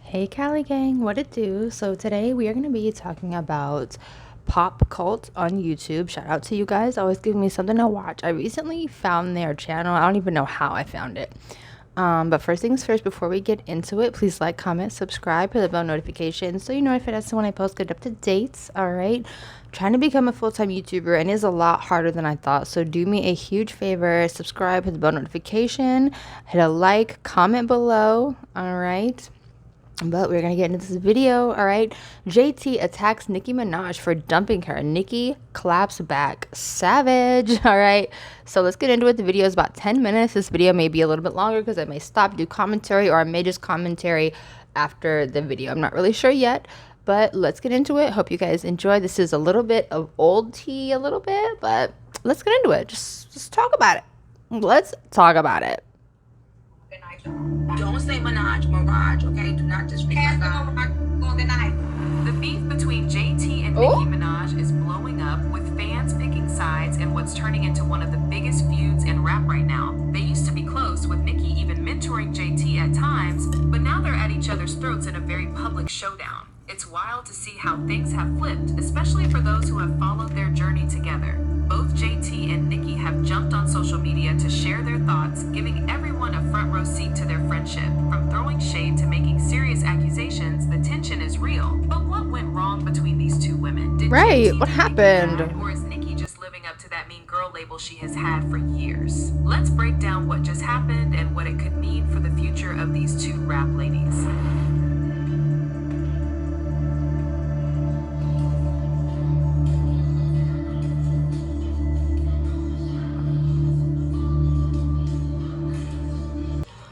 Hey Cali gang, what it do? So today we are going to be talking about pop cult on YouTube. Shout out to you guys, always giving me something to watch. I recently found their channel. I don't even know how I found it. But first things first, before we get into it, please like, comment, subscribe, hit the bell notifications so you know if it has when I post good up to dates. All right. Trying to become a full-time YouTuber and it is a lot harder than I thought. So do me a huge favor, subscribe, hit the bell notification, hit a like, comment below. All right. But we're gonna get into this video. All right, JT attacks Nicki Minaj for dumping her. Nicki claps back savage. All right, so let's get into it. The video is about 10 minutes. This video may be a little bit longer because I may stop, do commentary, or I may just commentary after the video. I'm not really sure yet, but let's get into it. Hope you guys enjoy. This is a little bit of old tea, a little bit, but let's get into it. Just talk about it. Let's talk about it. Don't say Mirage, okay? Do not just because The beef between JT and Nicki Minaj is blowing up, with fans picking sides in what's turning into one of the biggest feuds in rap right now. They used to be close, with Nicki even mentoring JT at times, but now they're at each other's throats in a very public showdown. It's wild to see how things have flipped, especially for those who have followed their journey together. Both JT and Nicki have jumped on social media to share their thoughts, giving everyone a front row seat to their friendship. From throwing shade to making serious accusations, the tension is real. But what went wrong between these two women? Did Right, JT what get happened? Nicki mad, or is Nicki just living up to that mean girl label she has had for years? Let's break down what just happened and what it could mean for the future of these two rap ladies.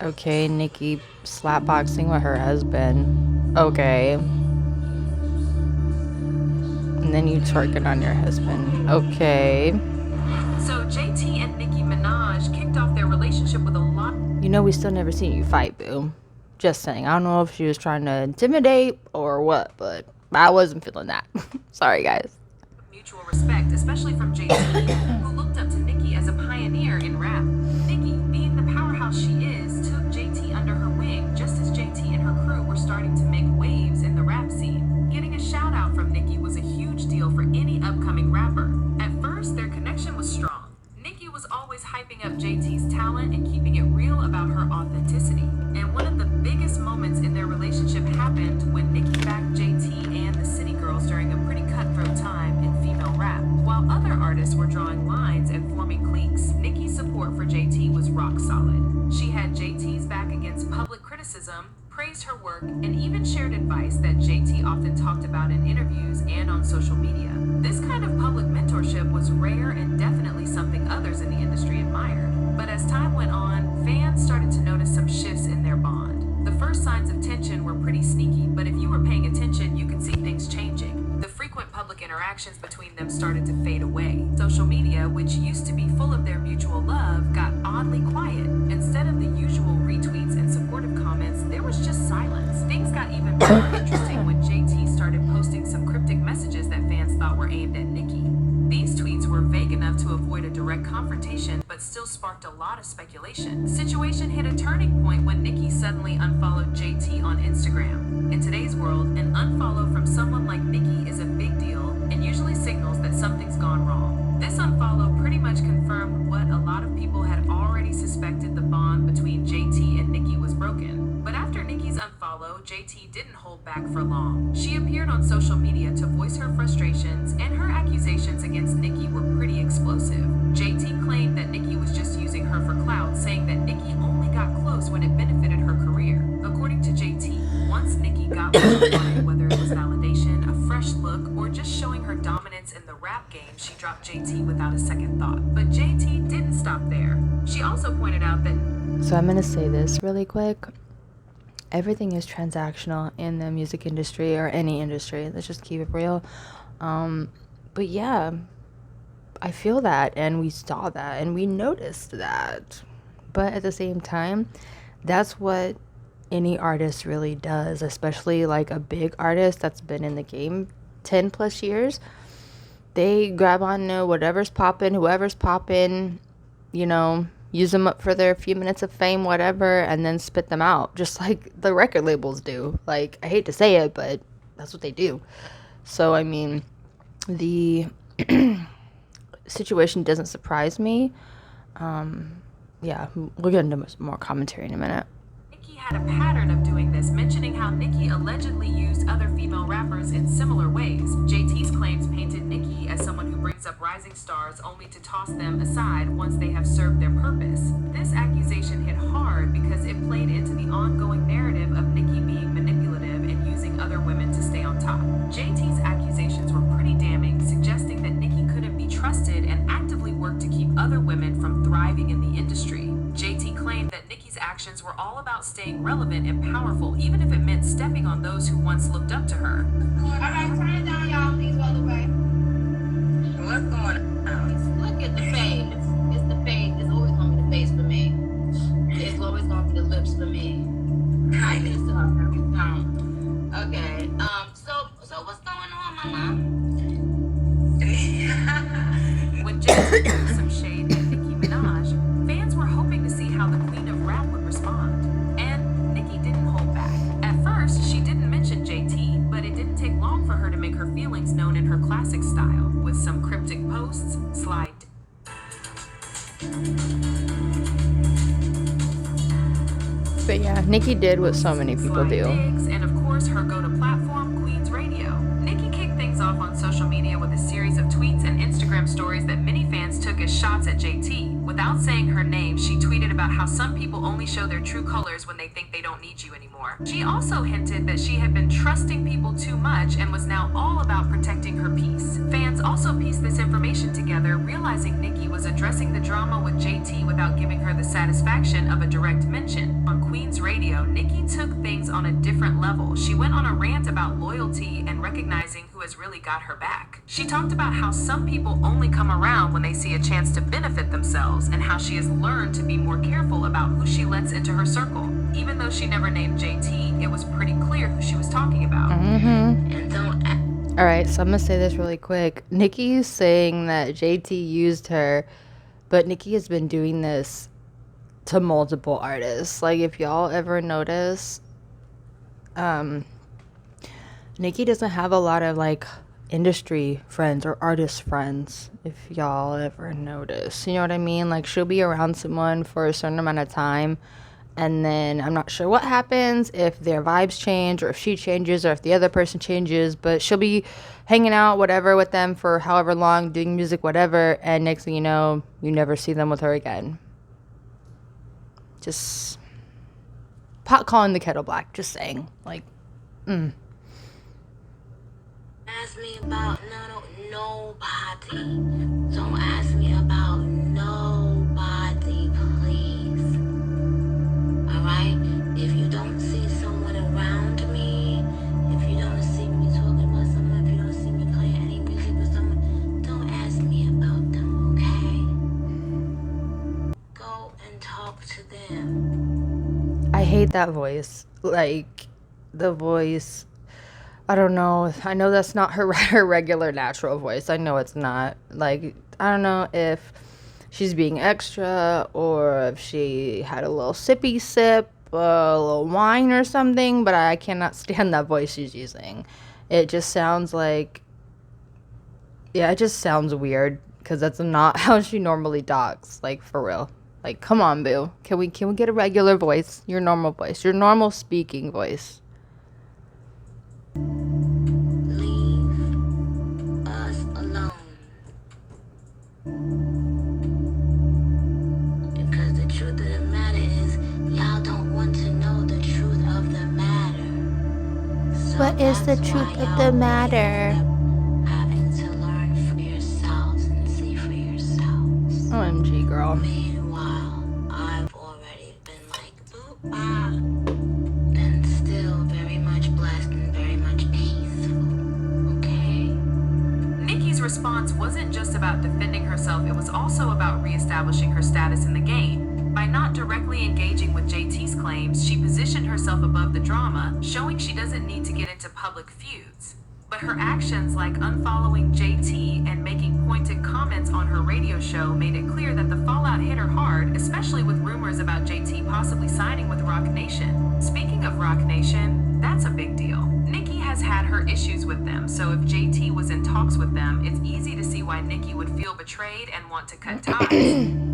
Okay, Nicki slapboxing with her husband. Okay. And then you twerking on your husband. Okay. So JT and Nicki Minaj kicked off their relationship with a lot. You know, we still never seen you fight, boo. Just saying. I don't know if she was trying to intimidate or what, but I wasn't feeling that. Sorry, guys. Mutual respect, especially from JT, who looked up to Nicki as a pioneer in rap. Nicki, being the powerhouse she is, took JT under her wing, just as JT and her crew were starting to make waves in the rap scene. Getting a shout out from Nicki was a huge deal for any upcoming rapper. At first, their connection was strong. Nicki was always hyping up JT's talent and keeping it real about her authenticity. And one of the biggest moments in their relationship happened when Nicki backed JT and the City Girls during a pretty cutthroat time in female rap. While other artists were drawing lines and forming cliques, Nicki's support for JT was rock solid. She had JT's back against public criticism, praised her work, and even shared advice that JT often talked about in interviews and on social media. This kind of public mentorship was rare and definitely something others in the industry admired. But as time went on, fans started to notice some shifts in their bond. The first signs of tension were pretty sneaky, but if you were paying attention, you could see things changing. The frequent public interactions between them started to fade away. Social media, which used to be full of their mutual love, got oddly quiet. Instead of the usual retweets and supportive comments, there was just silence. Things got even more interesting when JT started posting some cryptic messages that fans thought were aimed at Nicki. These tweets were vague enough to avoid a direct confrontation, but still sparked a lot of speculation. The situation hit a turning point when Nicki suddenly unfollowed JT on Instagram. In today's world, an unfollow from someone like Nicki is a big deal and usually signals that something's gone wrong. This unfollow pretty much confirmed what a lot of people had already suspected: the bond between JT and Nicki was broken. But after Nicki's unfollow, JT didn't hold back for long. She appeared on social media to voice her frustrations, and her accusations against Nicki were pretty explosive. JT claimed that Nicki was just using her for clout, saying that Nicki only got close when it benefited her career. According to JT, once Nicki got what she wanted, whether it was validation, a fresh look, or just showing her dominance in the rap game, she dropped JT without a second thought. But JT didn't stop there. She also pointed out that... So I'm going to say this really quick. Everything is transactional in the music industry or any industry. Let's just keep it real. But yeah, I feel that, and we saw that, and we noticed that. But at the same time, that's what any artist really does, especially like a big artist that's been in the game 10 plus years. They grab on to whatever's popping, whoever's popping, you use them up for their few minutes of fame, whatever, and then spit them out, just like the record labels do. Like, I hate to say it, but that's what they do. So, I mean, the situation doesn't surprise me. Yeah, we'll get into more commentary in a minute. Nicki had a pattern of doing this, mentioning how Nicki allegedly used other female rappers in similar ways. JT's claims painted Nicki as someone who brings up rising stars only to toss them aside once they have served their purpose. This accusation hit hard because it played into the ongoing narrative of Nicki being manipulative and using other women to stay on top. JT's accusations were pretty damning, suggesting that Nicki couldn't be trusted and actively worked to keep other women from thriving in the industry. JT claimed that Nicki's actions were all about staying relevant and powerful, even if it meant stepping on those who once looked up to her. Alright, turn it down, y'all. Please roll away. What's going on? Look at the face. It's the face. It's always gonna be the face for me. It's always gonna be the lips for me. Hi. Okay. So what's going on, Mama? When JT threw some shade at Nicki Minaj, fans were hoping to see how the queen of rap would respond. And Nicki didn't hold back. At first, she didn't mention JT, but it didn't take long for her to make her feelings known in her classic style, with some cryptic posts, slide. But yeah, Nicki did what so many people Slide do. digs, and of course her go-to platform, Queen's Radio. Nicki kicked things off on social media with a series of tweets and Instagram stories that many fans took as shots at JT. Without saying her name, she tweeted about how some people only show their true colors when they think they don't need you anymore. She also hinted that she had been trusting people too much and was now all about protecting her peace. Fans also pieced this information together, realizing Nicki was addressing the drama with JT without giving her the satisfaction of a direct mention. On Queen's Radio, Nicki took things on a different level. She went on a rant about loyalty and recognizing who has really got her back. She talked about how some people only come around when they see a chance to benefit themselves, and how she has learned to be more careful about who she lets into her circle. Even though she never named JT, it was pretty clear who she was talking about. And don't All right, so I'm gonna say this really quick. Nicki's saying that JT used her, but Nicki has been doing this to multiple artists. Like, if y'all ever notice, Nicki doesn't have a lot of like industry friends or artist friends, if y'all ever notice. You know what I mean? Like, she'll be around someone for a certain amount of time, and then I'm not sure what happens, if their vibes change or if she changes or if the other person changes, but she'll be hanging out whatever with them for however long, doing music, whatever, and next thing you know, you never see them with her again. Just pot calling the kettle black, just saying. Like, ask me about nobody. Don't ask me about nobody, please. Alright? If you don't see someone around me, if you don't see me talking about someone, if you don't see me playing any music with someone, don't ask me about them, okay? Go and talk to them. I hate that voice. Like, the voice, I don't know. I know that's not her regular natural voice. I know it's not. Like, I don't know if she's being extra or if she had a little sippy sip, a little wine or something, but I cannot stand that voice she's using. It just sounds like, yeah, it just sounds weird because that's not how she normally talks. Like, for real. Like, come on, boo. Can we get a regular voice? Your normal voice. Your normal speaking voice. Leave us alone. Because the truth of the matter is, y'all don't want to know the truth of the matter. So What is the that's truth why of the y'all matter? end up having to learn for yourselves and see for yourselves. OMG, girl. Meanwhile, I've already been like, boop, and still very much blessed and very much peaceful. Okay? Nicki's response wasn't just about defending herself, it was also about reestablishing her status in the game. By not directly engaging with JT's claims, she positioned herself above the drama, showing she doesn't need to get into public feuds. But her actions like unfollowing JT and making pointed comments on her radio show made it clear that the fallout hit her hard, especially with rumors about JT possibly signing with Roc Nation. Speaking of Roc Nation, that's a big deal. Nicki has had her issues with them, so if JT was in talks with them, it's easy to see why Nicki would feel betrayed and want to cut ties.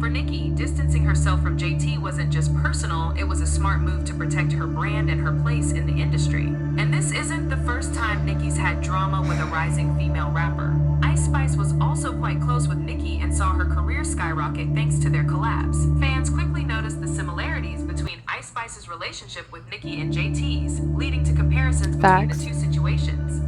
For Nicki, distancing herself from JT wasn't just personal, it was a smart move to protect her brand and her place in the industry. And this isn't the first time Nicki's had drama with a rising female rapper. Ice Spice was also quite close with Nicki and saw her career skyrocket thanks to their collabs. Fans quickly noticed the similarities between Ice Spice's relationship with Nicki and JT's, leading to comparisons between the two situations.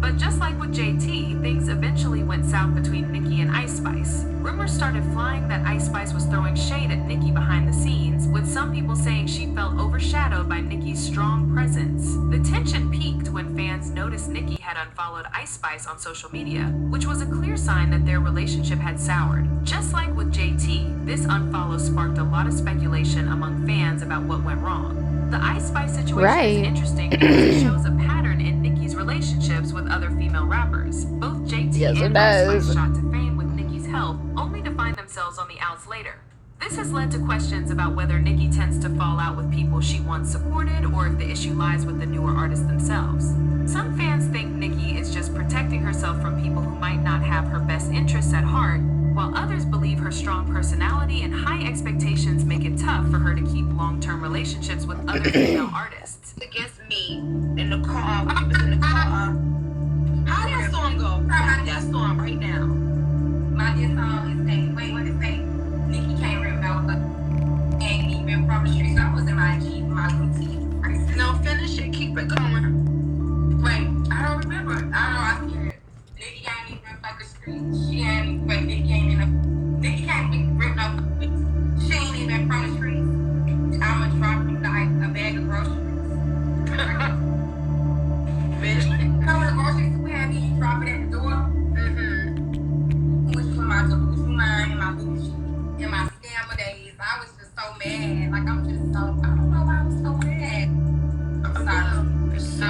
But just like with JT, things eventually went south between Nicki and Ice Spice. Rumors started flying that Ice Spice was throwing shade at Nicki behind the scenes, with some people saying she felt overshadowed by Nicki's strong presence. The tension peaked when fans noticed Nicki had unfollowed Ice Spice on social media, which was a clear sign that their relationship had soured. Just like with JT, this unfollow sparked a lot of speculation among fans about what went wrong. The Ice Spice situation is interesting because it shows a pattern in Nicki's relationships with other female rappers. Both JT and Ice Spice shot to fame with Nicki's help, only to find themselves on the outs later. This has led to questions about whether Nicki tends to fall out with people she once supported or if the issue lies with the newer artists themselves. Some fans think Nicki is just protecting herself from people who might not have her best interests at heart, while others believe her strong personality and high expectations make it tough for her to keep long-term relationships with other female artists. Against me in the car, when you was in the car. How that song go? How that song right now? My dear song is saying, wait, what is it say? Nicki can't remember. Ain't even from the streets. I was in my Jeep, my routine. No, finish it. Keep it going. Wait, I don't remember. I don't know. I hear it. Nicki ain't even from the streets. She ain't. Wait, Nicki ain't even. Nicki can't be written up. She ain't even from the streets. I'ma drop you like a bag of groceries. Bitch, you know what the groceries we have? You drop it at the door. Which was my delusional mind and my delusion in my scammer days. I was just so mad. Like I'm just so. I don't know why I was so mad. I'm sorry. So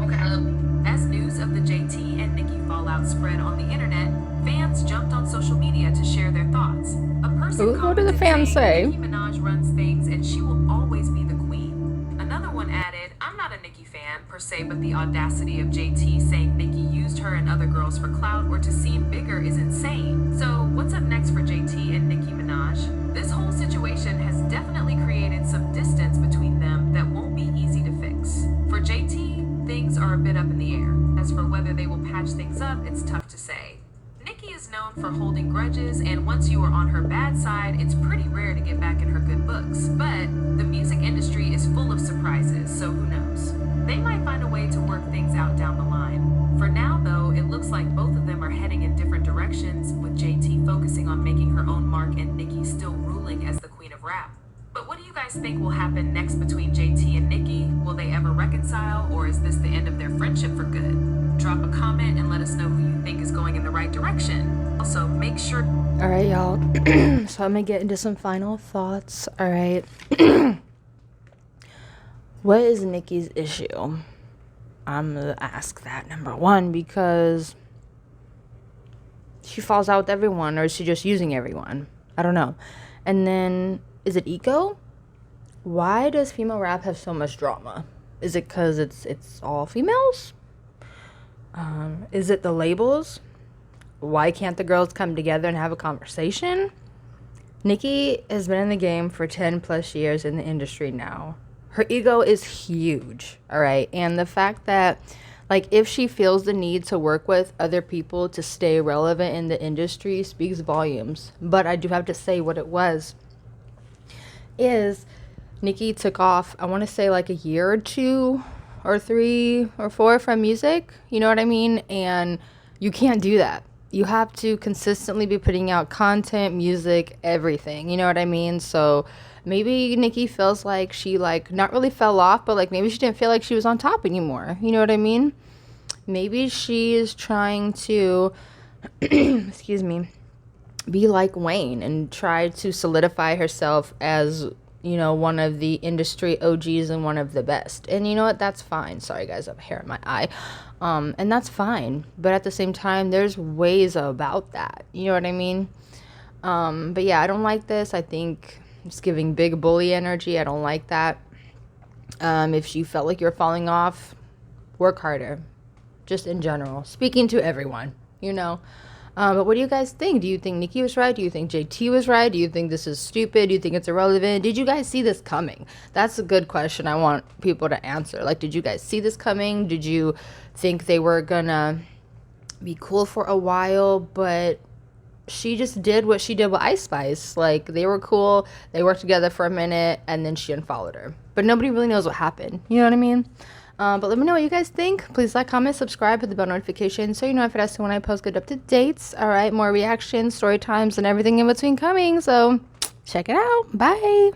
okay. As news of the JT and Nicki fallout spread on the internet, fans jumped on social media to share their thoughts. A person what do the fans say? Nicki Minaj runs things and she will always be the queen. Another one added, I'm not a Nicki fan per se, but the audacity of JT saying Nicki used her and other girls for clout or to seem bigger is insane. So what's up next for JT and Nicki Minaj? This whole situation has definitely created some distance between them that won't be easy to fix. For JT, things are a bit up in the air. As for whether they will patch things up, it's tough to say. Nicki is known for holding grudges, and once you are on her bad side, it's pretty rare to get back in her good books. But the music industry is full of surprises, so who knows? They might find a way to work things out down the line. For now, though, it looks like both of them are heading in different directions, with JT focusing on making her own mark and Nicki still ruling as the queen of rap. But what do you guys think will happen next between JT and Nicki? Will they ever reconcile, or is this the end of their friendship for good? Drop a comment and let us know who you think is going in the right direction. Also, make sure... Alright, y'all. So I'm gonna get into some final thoughts. Alright. What is Nicki's issue? I'm gonna ask that, number one, because she falls out with everyone, or is she just using everyone? I don't know. And then, is it ego? Why does female rap have so much drama? Is it because it's all females? Is it the labels? Why can't the girls come together and have a conversation? Nicki has been in the game for 10 plus years in the industry now. Her ego is huge, all right? And the fact that, like, if she feels the need to work with other people to stay relevant in the industry speaks volumes. But I do have to say what it was is Nicki took off, I want to say like a year or 2 or 3 or 4 from music, you know what I mean? And you can't do that. You have to consistently be putting out content, music, everything, you know what I mean? So maybe Nicki feels like she, like, not really fell off, but like maybe she didn't feel like she was on top anymore, you know what I mean? Maybe she is trying to excuse me, be like Wayne and try to solidify herself as you know, one of the industry OGs and one of the best. And you know what? That's fine. Sorry, guys, I have hair in my eye. And that's fine. But at the same time, there's ways about that. You know what I mean? But yeah, I don't like this. I think it's giving big bully energy. I don't like that. If you felt like you're falling off, work harder. Just in general. Speaking to everyone, you know. But what do you guys think? Do you think Nicki was right? Do you think JT was right? Do you think this is stupid? Do you think it's irrelevant? Did you guys see this coming? That's a good question I want people to answer. Like, did you guys see this coming? Did you think they were gonna be cool for a while? But she just did what she did with Ice Spice. Like, they were cool. They worked together for a minute, and then she unfollowed her. But nobody really knows what happened. You know what I mean? But let me know what you guys think. Please like, comment, subscribe, hit the bell notification so you know if it has to when I post good up to dates. All right, more reactions, story times, and everything in between coming. So check it out. Bye.